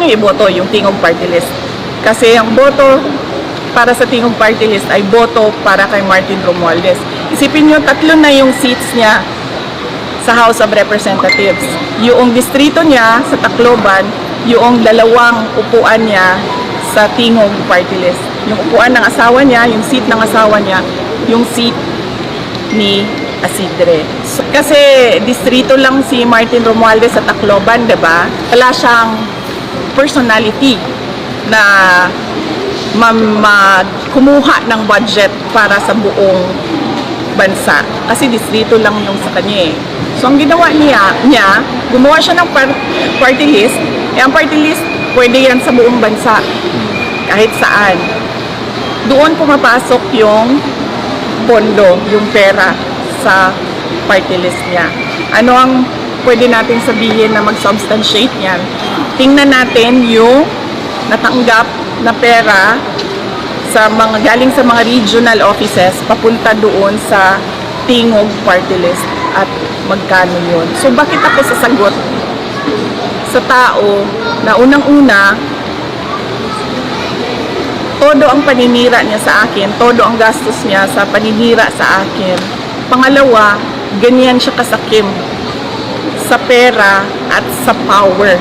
nyo iboto yung Tingog Party List. Kasi ang boto para sa Tingog Party List ay boto para kay Martin Romualdez. Isipin nyo, 3 na yung seats niya sa House of Representatives. Yung distrito niya sa Tacloban, yung 2 upuan niya sa Tingog Party List. Yung upuan ng asawa niya, yung seat ng asawa niya, yung seat ni Isidre. So, kasi distrito lang si Martin Romualdez sa Tacloban, 'di ba? Wala siyang personality na kumuha ng budget para sa buong bansa. Kasi distrito lang yung sa kanya eh. So ang ginawa niya gumawa siya ng party list. Ang party list, pwede yan sa buong bansa. Kahit saan. Doon pumapasok yung pondo, yung pera sa party list niya. Ano ang pwede natin sabihin na mag-substantiate yan? Tingnan natin yung natanggap na pera sa galing sa mga regional offices papunta doon sa Tingog Party List at magkano yun. So bakit ako sasagot sa tao na unang-una todo ang paninira niya sa akin, todo ang gastos niya sa paninira sa akin. Pangalawa, ganyan siya kasakim sa pera at sa power.